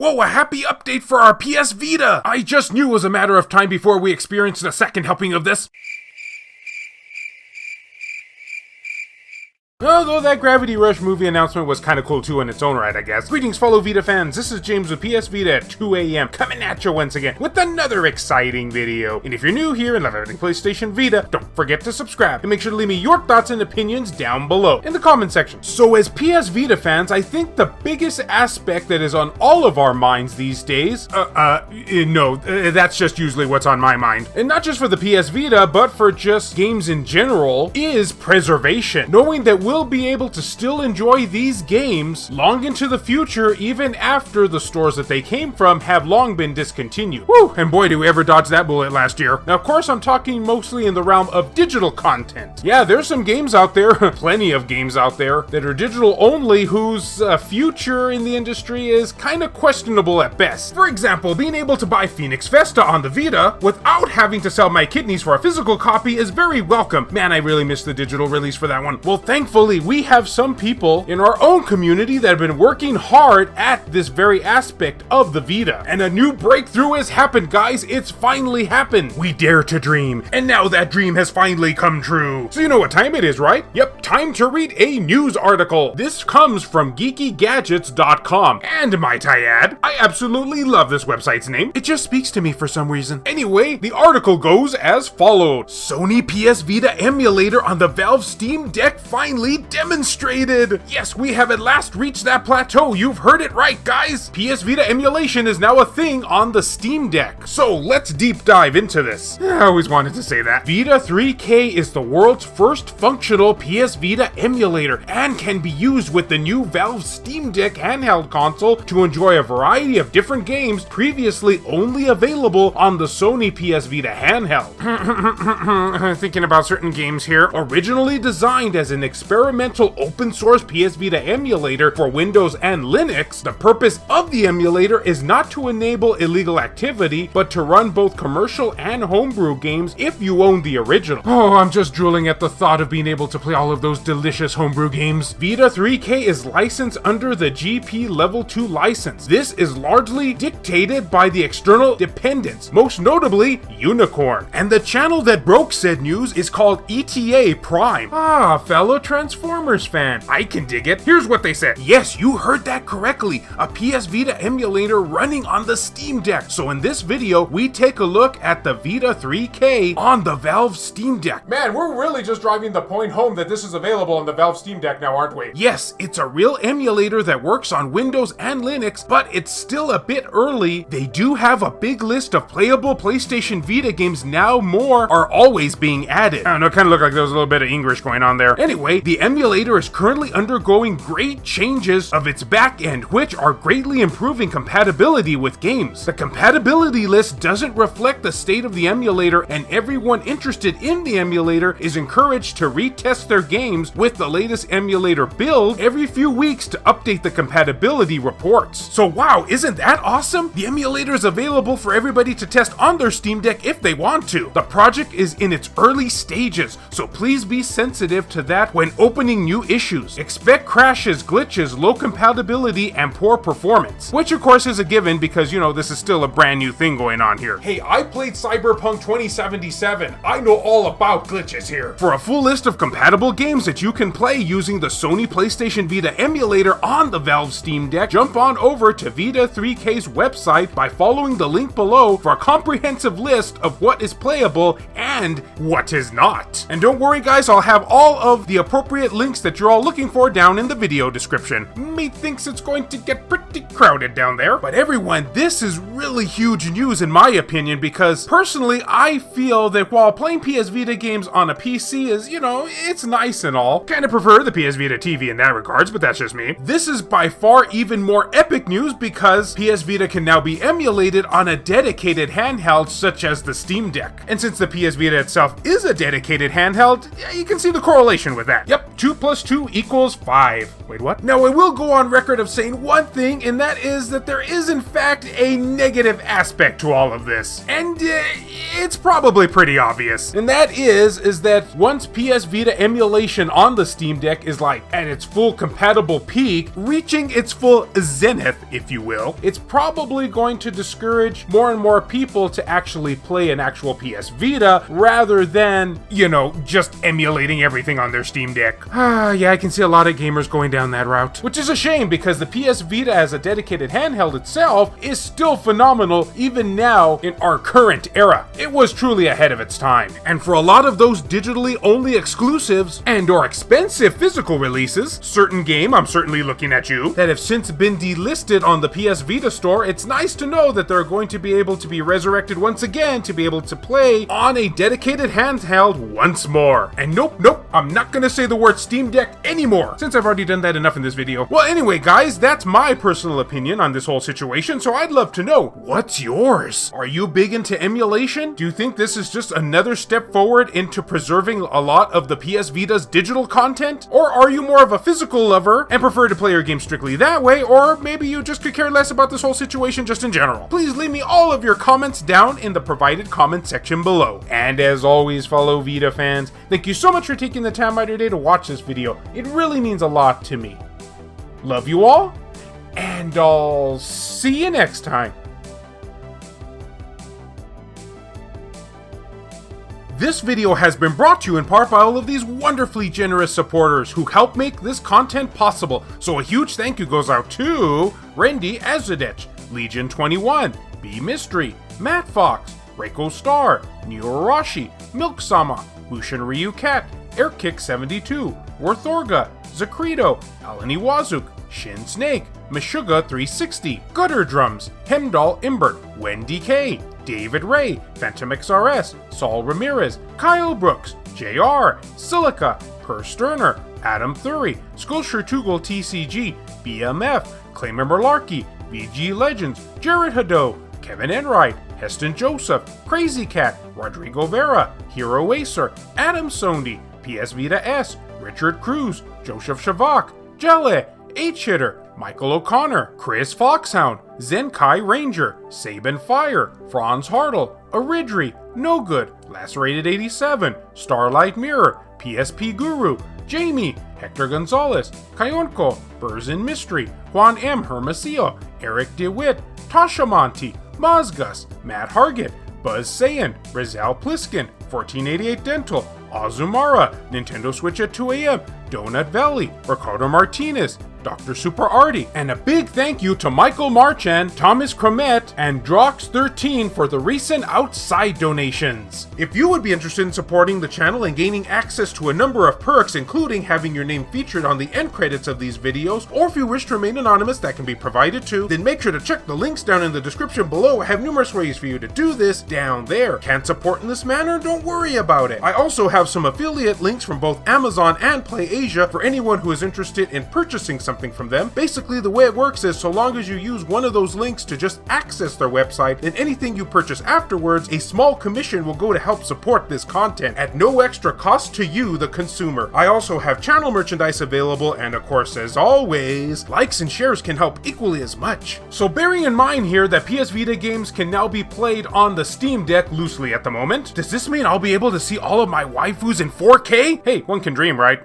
Whoa, a happy update for our PS Vita! I just knew it was a matter of time before we experienced a second helping of this. Although that Gravity Rush movie announcement was kinda cool too in its own right, I guess. Greetings fellow Vita fans, this is James with PS Vita at 2 AM, coming at you once again with another exciting video. And if you're new here and love everything PlayStation Vita, don't forget to subscribe, and make sure to leave me your thoughts and opinions down below in the comment section. So as PS Vita fans, I think the biggest aspect that is on all of our minds these days, that's just usually what's on my mind. And not just for the PS Vita, but for just games in general, is preservation. Knowing that we'll be able to still enjoy these games long into the future, even after the stores that they came from have long been discontinued. Woo! And boy, did we ever dodge that bullet last year. Now, of course, I'm talking mostly in the realm of digital content. Yeah, there's some games out there, plenty of games out there, that are digital only whose future in the industry is kind of questionable at best. For example, being able to buy Phoenix Vesta on the Vita without having to sell my kidneys for a physical copy is very welcome. Man, I really missed the digital release for that one. Well, thankfully, we have some people in our own community that have been working hard at this very aspect of the Vita. And a new breakthrough has happened, guys. It's finally happened. We dare to dream. And now that dream has finally come true. So you know what time it is, right? Yep, time to read a news article. This comes from geekygadgets.com. And might I add, I absolutely love this website's name. It just speaks to me for some reason. Anyway, the article goes as followed. Sony PS Vita emulator on the Valve Steamdeck finally demonstrated. Yes, we have at last reached that plateau. You've heard it right, guys. PS Vita emulation is now a thing on the Steamdeck. So let's deep dive into this. I always wanted to say that. Vita 3K is the world's first functional PS Vita emulator and can be used with the new Valve Steamdeck handheld console to enjoy a variety of different games previously only available on the Sony PS Vita handheld. Thinking about certain games here. Originally designed as an experimental open source PS Vita emulator for Windows and Linux, the purpose of the emulator is not to enable illegal activity, but to run both commercial and homebrew games if you own the original. Oh, I'm just drooling at the thought of being able to play all of those delicious homebrew games. Vita 3K is licensed under the GP Level 2 license. This is largely dictated by the external dependents, most notably Unicorn. And the channel that broke said news is called ETA Prime. Ah, fellow Transformers fan, I can dig it. Here's what they said. Yes, you heard that correctly. A PS Vita emulator running on the Steam Deck. So in this video, we take a look at the Vita 3K on the Valve Steam Deck. Man, we're really just driving the point home that this is available on the Valve Steam Deck now, aren't we? Yes, it's a real emulator that works on Windows and Linux, but it's still a bit early. They do have a big list of playable PlayStation Vita games now. More are always being added. I don't know, it kind of looked like there was a little bit of English going on there. Anyway, the emulator is currently undergoing great changes of its back end, which are greatly improving compatibility with games. The compatibility list doesn't reflect the state of the emulator, and everyone interested in the emulator is encouraged to retest their games with the latest emulator build every few weeks to update the compatibility reports. So wow, isn't that awesome? The emulator is available for everybody to test on their Steam Deck if they want to. The project is in its early stages, so please be sensitive to that when opening new issues. Expect crashes, glitches, low compatibility, and poor performance. Which of course is a given because, you know, this is still a brand new thing going on here. Hey, I played Cyberpunk 2077. I know all about glitches here. For a full list of compatible games that you can play using the Sony PlayStation Vita emulator on the Valve Steam Deck, jump on over to Vita 3K's website by following the link below for a comprehensive list of what is playable and what is not. And don't worry guys, I'll have all of the appropriate links that you're all looking for down in the video description. Methinks it's going to get pretty crowded down there. But everyone, this is really huge news in my opinion, because personally I feel that while playing PS Vita games on a PC is, you know, it's nice and all. Kind of prefer the PS Vita TV in that regards, but that's just me. This is by far even more epic news because PS Vita can now be emulated on a dedicated handheld such as the Steam Deck. And since the PS Vita itself is a dedicated handheld, yeah, you can see the correlation with that. Yep, 2 plus 2 equals 5. Wait, what? Now I will go on record of saying one thing, and that is that there is in fact a negative aspect to all of this. And it's probably pretty obvious. And that is that once PS Vita emulation emulation on the Steam Deck is like at its full compatible peak, reaching its full zenith, if you will, it's probably going to discourage more and more people to actually play an actual PS Vita rather than, you know, just emulating everything on their Steam Deck. Yeah, I can see a lot of gamers going down that route, which is a shame because the PS Vita as a dedicated handheld itself is still phenomenal even now in our current era. It was truly ahead of its time. And for a lot of those digitally only exclusives and or expensive physical releases, certain game, I'm certainly looking at you, that have since been delisted on the PS Vita store, it's nice to know that they're going to be able to be resurrected once again to be able to play on a dedicated handheld once more. And nope, I'm not gonna say the word Steam Deck anymore, since I've already done that enough in this video. Well, anyway, guys, that's my personal opinion on this whole situation, so I'd love to know, what's yours? Are you big into emulation? Do you think this is just another step forward into preserving a lot of the PS Vita's digital content? Or are you more of a physical lover and prefer to play your game strictly that way? Or maybe you just could care less about this whole situation just in general? Please leave me all of your comments down in the provided comment section below. And as always, fellow Vita fans, thank you so much for taking the time out of your day to watch this video. It really means a lot to me. Love you all, and I'll see you next time. This video has been brought to you in part by all of these wonderfully generous supporters who help make this content possible. So a huge thank you goes out to Randy Azadech, Legion 21, B Mystery, Matt Fox, Reiko Star, Neo Arashi, Milk Sama, Bushin Ryu Cat, Airkick 72, Worthorga, Zacrito, Alan Iwazuk, Shin Snake, Meshuga 360, Gutter Drums, Hemdall Imbert, Wendy K, David Ray, Phantom XRS, Saul Ramirez, Kyle Brooks, JR, Silica, Per Sterner, Adam Thury, Skulshire Tugel TCG, BMF, Clayman Merlarky, VG Legends, Jared Hado, Kevin Enright, Heston Joseph, Crazy Cat, Rodrigo Vera, Hero Acer, Adam Sondi, PS Vita S, Richard Cruz, Joseph Shavak, Jelle, H-Hitter, Michael O'Connor, Chris Foxhound, Zenkai Ranger, Sabin Fire, Franz Hartle, Aridri, No Good, Lacerated 87, Starlight Mirror, PSP Guru, Jamie, Hector Gonzalez, Kayonko, Burzin Mystery, Juan M. Hermosillo, Eric DeWitt, Tasha Monty, Mazgus, Matt Hargett, Buzz Sayan, Rizal Pliskin, 1488 Dental, Azumara, Nintendo Switch at 2 AM, Donut Valley, Ricardo Martinez, Dr. Super Artie, and a big thank you to Michael Marchand, Thomas Cromet, and Drox13 for the recent outside donations. If you would be interested in supporting the channel and gaining access to a number of perks, including having your name featured on the end credits of these videos, or if you wish to remain anonymous, that can be provided too, then make sure to check the links down in the description below. I have numerous ways for you to do this down there. Can't support in this manner? Don't worry about it. I also have some affiliate links from both Amazon and PlayAsia for anyone who is interested in purchasing something from them. Basically, the way it works is so long as you use one of those links to just access their website, then anything you purchase afterwards, a small commission will go to help support this content at no extra cost to you, the consumer. I also have channel merchandise available, and of course, as always, likes and shares can help equally as much. So bearing in mind here that PS Vita games can now be played on the Steam Deck loosely at the moment, does this mean I'll be able to see all of my waifus in 4K? Hey, one can dream, right?